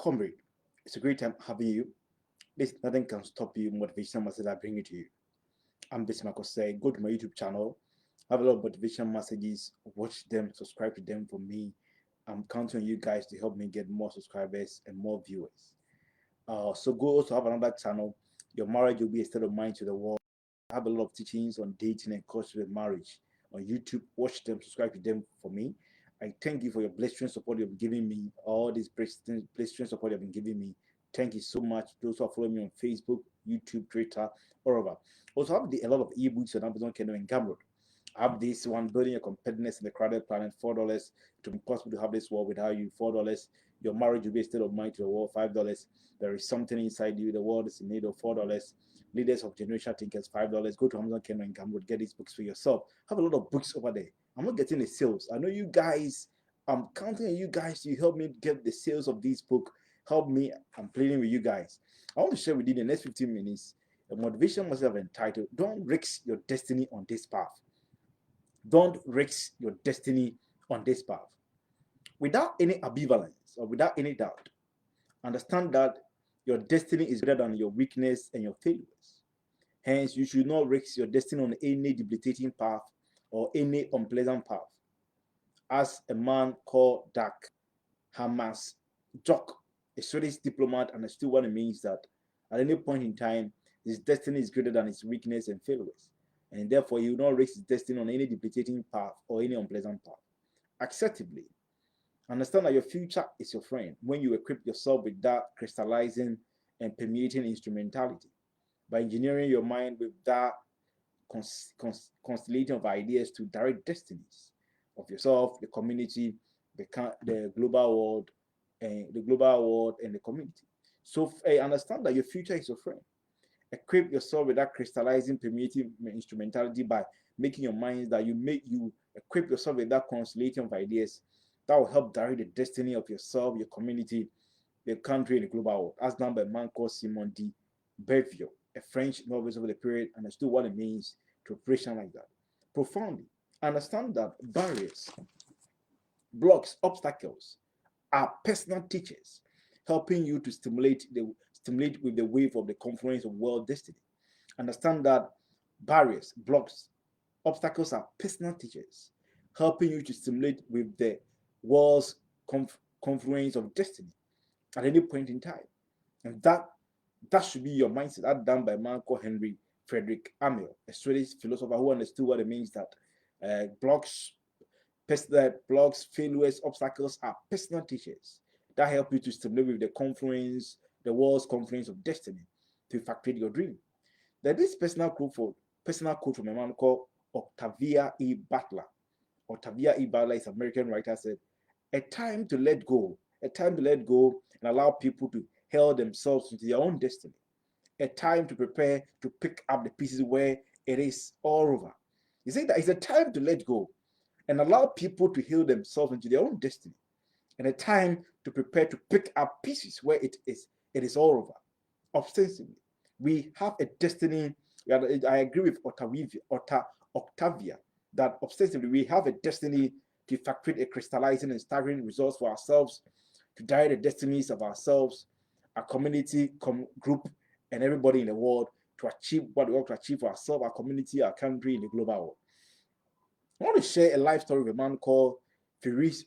Comrade, it's a great time having you. This nothing can stop you. Motivational message I bring it to you. I'm Bismarck say go to my YouTube channel, have a lot of motivational messages, watch them, subscribe to them for me. I'm counting on you guys to help me get more subscribers and more viewers. So go also have another channel. Your marriage will be a state of mind to the world. I have a lot of teachings on dating and course with marriage on YouTube. Watch them, subscribe to them for me. I thank you for your blessing support you've been giving me, all this blessing support you've been giving me. Thank you so much. Those who are following me on Facebook, YouTube, Twitter, all over. Also, I have a lot of ebooks on Amazon Kindle and Gumroad. I have this one, Building Your Competitiveness in the Crowded Planet, $4. To be possible to have this world without you, $4. Your marriage will be a state of mind to the world, $5. There is something inside you, the world is in need of $4. Leaders of Generation Thinkers, $5. Go to Amazon Kindle and Gumroad, get these books for yourself. Have a lot of books over there. I'm not getting the sales. I know you guys, I'm counting on you guys to help me get the sales of this book. Help me. I'm pleading with you guys. I want to share with you in the next 15 minutes a motivation must have entitled, Don't Risk Your Destiny on This Path. Don't risk your destiny on this path. Without any ambivalence or without any doubt, understand that your destiny is greater than your weakness and your failures. Hence, you should not risk your destiny on any debilitating path or any unpleasant path. As a man called Dak Hamas Jock, a Swedish diplomat, understood what it means that at any point in time, his destiny is greater than his weakness and failures. And therefore, he will not risk his destiny on any debilitating path or any unpleasant path. Acceptably, understand that your future is your friend when you equip yourself with that crystallizing and permeating instrumentality. By engineering your mind with that constellation of ideas to direct destinies of yourself, the community, the global world, and the community. So understand that your future is your friend. Equip yourself with that crystallizing, permeating instrumentality by making your minds that you equip yourself with that constellation of ideas that will help direct the destiny of yourself, your community, the country, and the global world. As done by a man called Simon de Beauvoir, a French novelist of the period, understood what it means to operation like that. Profoundly. Understand that barriers, blocks, obstacles are personal teachers, helping you to stimulate with the wave of the confluence of world destiny. Understand that barriers, blocks, obstacles are personal teachers, helping you to stimulate with the world's confluence of destiny at any point in time. And that should be your mindset. That done by a man called Henry Frederick Amiel, a Swedish philosopher who understood what it means that blocks, failures, obstacles are personal teachers that help you to stimulate with the world's confluence of destiny to effectuate your dream. There is personal quote from a man called Octavia E. Butler. Octavia E. Butler is an American writer, said, a time to let go and allow people to hurl themselves into their own destiny. A time to prepare to pick up the pieces where it is all over. He said that it's a time to let go and allow people to heal themselves into their own destiny, and a time to prepare to pick up pieces where it is all over. Ostensibly, we have a destiny. I agree with Octavia that ostensibly we have a destiny to effectuate a crystallizing and staggering results for ourselves, to direct the destinies of ourselves, our community, group, and everybody in the world to achieve what we want to achieve for ourselves, our community, our country, in the global world. I want to share a life story of a man called Ferruccio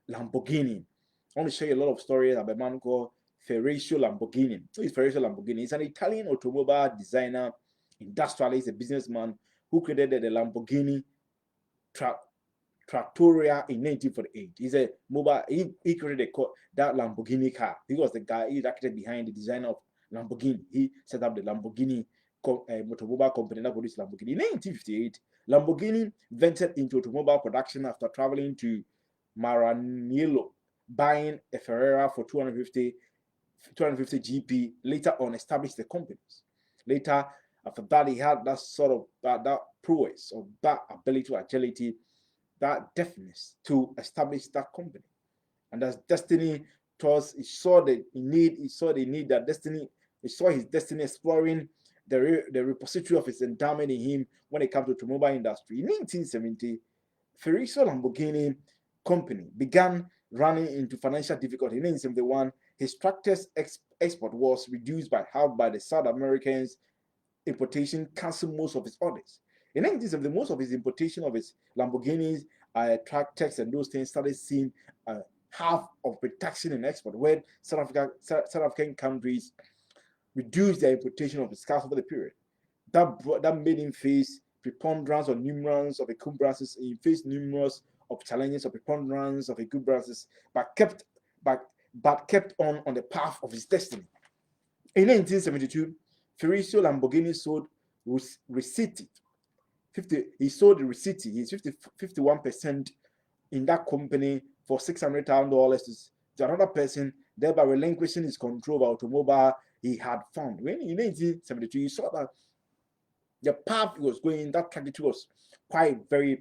Lamborghini. I want to share a lot of stories about a man called Ferruccio Lamborghini. Who is Ferruccio Lamborghini? He's an Italian automobile designer, industrialist, a businessman who created the Lamborghini Trattoria in 1948. He's a mobile. He created that Lamborghini car. He was the guy. He's actually behind the design of Lamborghini. He set up the Lamborghini automobile company that produced Lamborghini. In 1958, Lamborghini ventured into automobile production after traveling to Maranello, buying a Ferrari for 250 GP. Later on, established the companies. Later, after that, he had that sort of that prowess or that ability to agility, that deftness to establish that company. And as destiny towards, he saw the need that destiny, he saw his destiny exploring the repository of his endowment in him when it comes to automobile industry. In 1970, Ferruccio Lamborghini company began running into financial difficulty. In 1971, his tractors export was reduced by half by the South Americans importation canceled most of his orders. In 1970, most of his importation of his Lamborghinis, tractors, and those things started seeing half of reduction in export, when South African countries reduced their importation of his cars over the period. That made him face preponderance or numerance of encumbrances. He faced numerous of challenges of preponderance of encumbrances, but kept on the path of his destiny. In 1972, Faurizio Lamborghini sold Riccitti. He sold Riccitti. He's 51% in that company for $600,000 to another person, thereby relinquishing his control of automobile he had found. When in 1972, he saw that the path he was going, that trajectory was quite very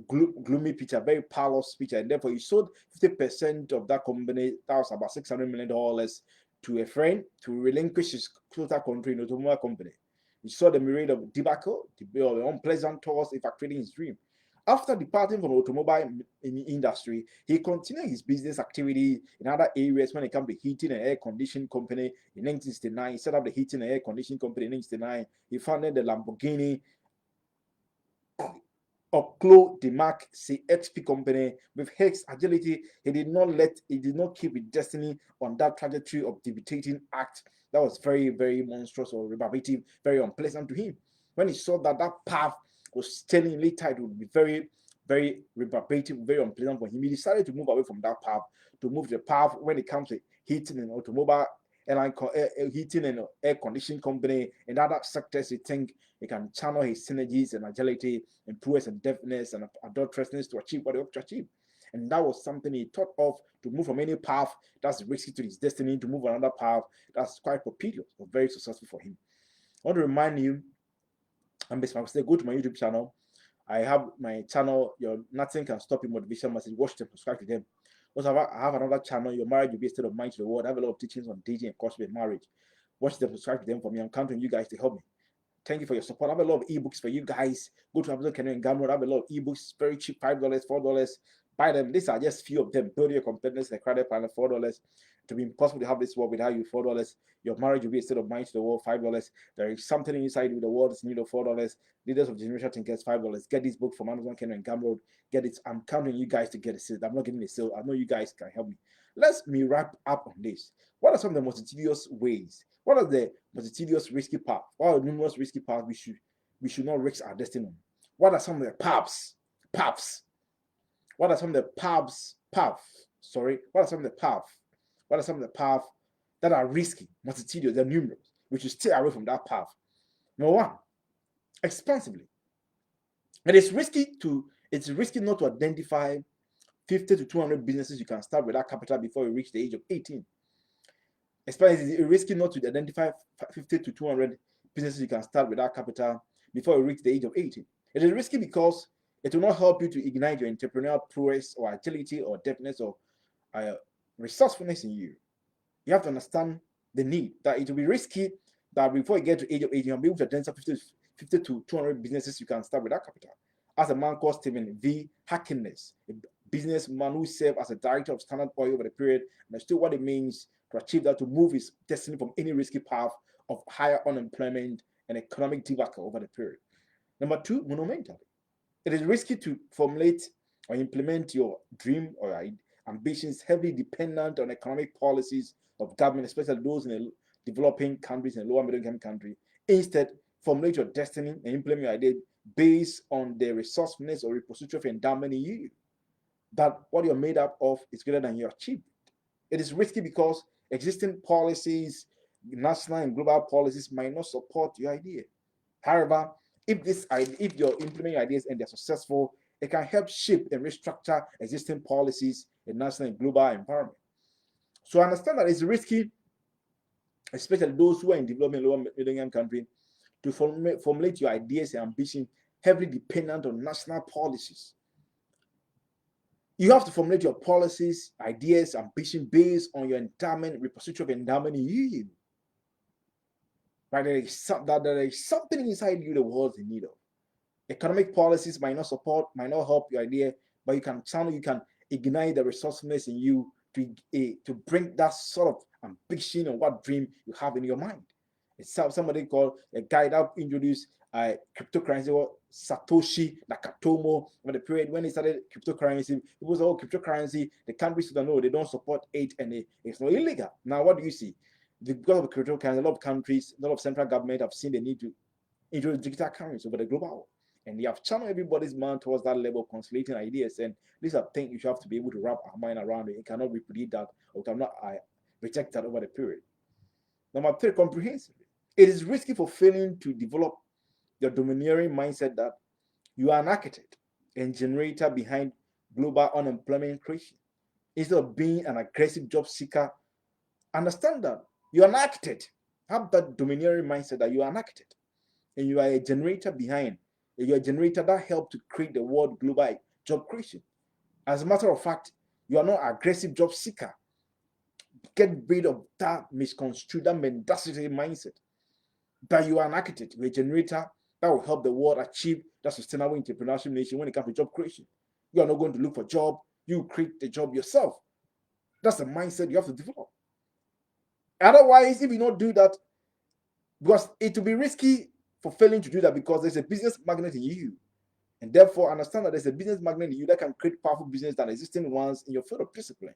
gloomy picture, very parlous picture, and therefore he sold 50% of that company. That was about $600 million to a friend to relinquish his total control in the automobile company. He saw the myriad of debacle, the unpleasant thoughts infiltrating his dream. After departing from the automobile industry, he continued his business activity in other areas when it came to heating and air conditioning company. In 1969, he set up the heating and air conditioning company. In 1969, he founded the Lamborghini Oclo Demarc CXP company. With his agility, he did not keep his destiny on that trajectory of debilitating act that was very, very monstrous or rebarbative, very unpleasant to him. When he saw that path was telling later it would be very, very rebarbative, very unpleasant for him, he decided to move away from that path, to move the path when it comes to heating and automobile, airline heating and air conditioning company, and other sectors. He think he can channel his synergies and agility and prowess and deftness and adulterousness to achieve what he hoped to achieve. And that was something he thought of, to move from any path that's risky to his destiny to move another path that's quite propitious or very successful for him. I want to remind you, and basically go to my YouTube channel. I have my channel, Your Nothing Can Stop Your Motivation Message. Watch them, subscribe to them. Also, I have another channel, Your Marriage Will Be a State of Mind to the World. I have a lot of teachings on dating and course with marriage. Watch them, subscribe to them for me. I'm counting on you guys to help me. Thank you for your support. I have a lot of ebooks for you guys. Go to Amazon, Kenya, and Gumroad. I have a lot of ebooks, very cheap, $5, $4. Buy them. These are just few of them. Build your competence and credit plan, $4. To be impossible to have this world without you, $4. Your marriage will be a state of mind to the world, $5. There is something inside you, the world is need of $4. Leaders of Generation Thinkers, $5. Get this book from Amazon, Kenya, and Gumroad. Get it. I'm counting you guys to get a sale. I'm not getting a sale. I know you guys can help me. Let me wrap up on this. What are some of the most tedious ways? What are the most tedious risky paths? What are the numerous risky paths we should not risk our destiny on? What are some of the paths? What are some of the paths? What are some of the paths? What are some of the paths that are risky, multitudinous, they're numerous? We should stay away from that path. Number one, expensively. It's risky not to identify 50 to 200 businesses you can start with that capital before you reach the age of 18. Especially, it's risky not to identify 50 to 200 businesses you can start with that capital before you reach the age of 18. It is risky because it will not help you to ignite your entrepreneurial prowess or agility or deftness or resourcefulness in you. You have to understand the need that it will be risky that before you get to the age of 18, you'll be able to identify 50 to 200 businesses you can start with that capital. As a man called Stephen V. Hackenness, a businessman who served as a director of Standard Oil over the period, understood what it means to achieve that, to move his destiny from any risky path of higher unemployment and economic debacle over the period. Number two, monumentally. It is risky to formulate or implement your dream or ambitions heavily dependent on economic policies of government, especially those in developing countries and lower middle income countries. Instead, formulate your destiny and implement your idea based on the resourcefulness or repository of endowment in you. That what you're made up of is greater than your achievement. It is risky because existing policies, national and global policies, might not support your idea. However, if you're implementing ideas and they're successful, it can help shape and restructure existing policies in national and global environment. So understand that it's risky, especially those who are in developing lower middle income country, to formulate your ideas and ambition heavily dependent on national policies. You have to formulate your policies, ideas, ambition based on your endowment, repository of endowment in you. Right? There is something inside you the world's in need of. Economic policies might not help your idea, but you can ignite the resourcefulness in you to bring that sort of ambition and what dream you have in your mind. It's somebody called a guy that introduced cryptocurrency, or Satoshi Nakatomo. Over the period when he started cryptocurrency, people said, "Oh, cryptocurrency, the countries don't know, they don't support it, and it's not illegal." Now, what do you see? Because of cryptocurrency, a lot of countries, a lot of central government have seen the need to introduce digital currency over the global world. And they have channeled everybody's mind towards that level of conciliating ideas. And these are things you should have to be able to wrap our mind around it. You cannot reproduce that or cannot reject that over the period. Number three, comprehensively. It is risky for failing to develop your domineering mindset that you are an architect and generator behind global unemployment creation. Instead of being an aggressive job seeker, understand that you're an architect. Have that domineering mindset that you are an architect and you are a generator behind. You're a generator that helped to create the world global job creation. As a matter of fact, you are not an aggressive job seeker. Get rid of that misconstrued, that mendacity mindset that you are an architect, you're a generator that will help the world achieve that sustainable entrepreneurship nation when it comes to job creation. You are not going to look for a job, you create the job yourself. That's the mindset you have to develop. Otherwise, if you don't do that, because it will be risky for failing to do that because there's a business magnet in you. And therefore, understand that there's a business magnet in you that can create powerful business than existing ones in your field of discipline.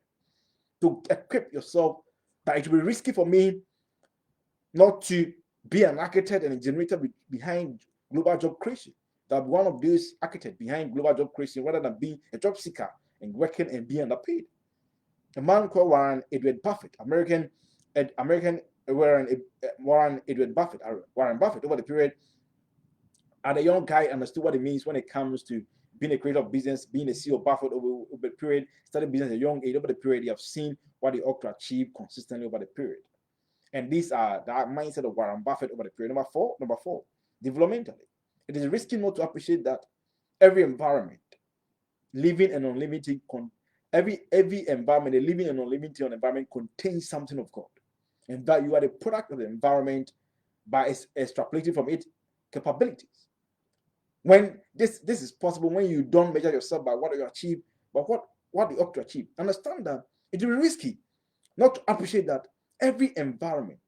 To equip yourself, that it will be risky for me not to be an architect and a generator behind global job creation. That one of those architects behind global job creation rather than being a job seeker and working and being underpaid. A man called Warren Edward Buffett, American Warren Edward Buffett, Warren Buffett, over the period, and a young guy understood what it means when it comes to being a creator of business, being a CEO of Buffett over the period, started business at a young age. Over the period, you have seen what they ought to achieve consistently over the period. And these are the mindset of Warren Buffett over the period. Number four, developmentally. It is risky not to appreciate that every environment, living and unlimited, every environment, a living and unlimited environment contains something of God. And that you are the product of the environment by extrapolating from its capabilities. When this is possible, when you don't measure yourself by what you achieve, but what you ought to achieve. Understand that it will be risky not to appreciate that every environment,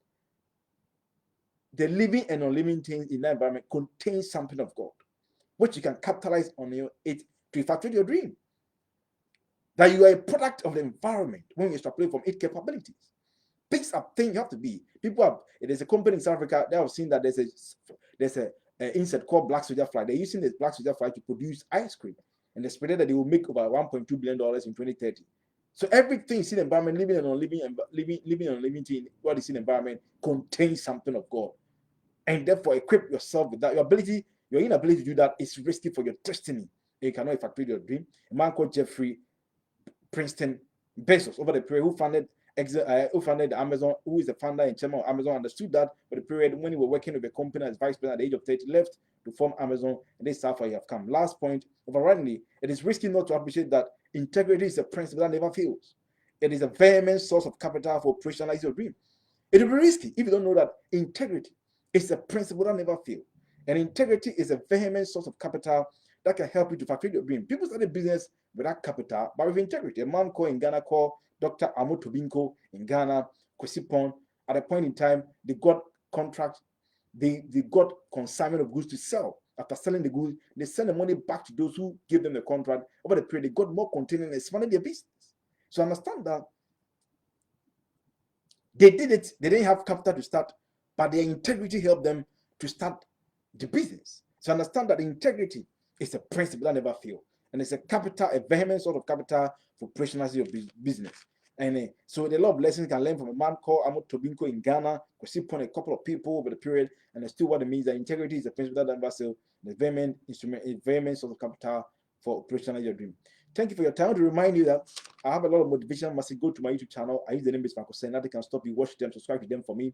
the living and unliving things in that environment contains something of God, which you can capitalize on it to effectuate your dream. That you are a product of the environment when you extrapolate from its capabilities. These are things you have to be. There's a company in South Africa that have seen that there's a insect called black soldier fly. They're using this black soldier fly to produce ice cream, and they expected that they will make about $1.2 billion in 2030. So everything in the environment, living and unliving thing, what is in the environment contains something of God. And therefore equip yourself with that. Your inability to do that is risky for your destiny. You cannot effectuate your dream. A man called Jeffrey Princeton Bezos over the period who founded Amazon, who is the founder and chairman of Amazon, understood that for the period when he was working with a company as vice president at the age of 30, left to form Amazon, and this is how far you have come. Last point, overridingly, it is risky not to appreciate that integrity is a principle that never fails. It is a vehement source of capital for operationalizing your dream. It will be risky if you don't know that integrity is a principle that never fails. And integrity is a vehement source of capital that can help you to fulfill your dream. People start a business without capital, but with integrity. A man called in Ghana called Dr. Amo Tobinko in Ghana, Kwesipon, at a point in time, they got contract, they got consignment of goods to sell. After selling the goods, they send the money back to those who gave them the contract. Over the period, they got more containers and expanded their business. So understand that they did it, they didn't have capital to start, but their integrity helped them to start the business. So understand that integrity is a principle that never fails. And it's a vehement sort of capital for operationalizing your business. And so a lot of lessons can learn from a man called Amo Tobinko in Ghana, because he put a couple of people over the period, and understood what it means that integrity is a principle that never fails. The vehement sort of capital for operationalizing your dream. Thank you for your time. To remind you that I have a lot of motivation message. Go to my YouTube channel. I use the name is Marco. Nothing can stop you. Watch them, subscribe to them for me.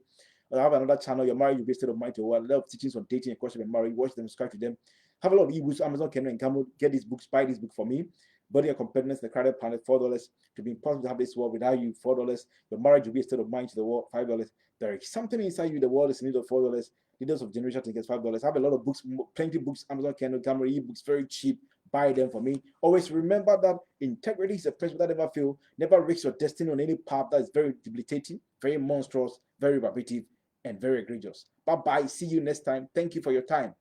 I have another channel, Your Marriage Will Be a State of Mind to a lot of teachings on dating and question and marriage. Watch them, subscribe to them. Have a lot of ebooks, Amazon, Kindle, and Camel. Get these books, buy this book for me. Body and Competitiveness, The Crowded Planet, $4. To be impossible to have this world without you, $4. Your marriage will be a state of mind to the world, $5. There is something inside you, the world is in need of $4. Leaders of Generation Tickets, $5. I have a lot of books, plenty of books, Amazon, Kindle, Camel, ebooks, very cheap. buy them for me. Always remember that integrity is a principle that never fails. Never risk your destiny on any path that is very debilitating, very monstrous, very repetitive, and very egregious. Bye bye. See you next time. Thank you for your time.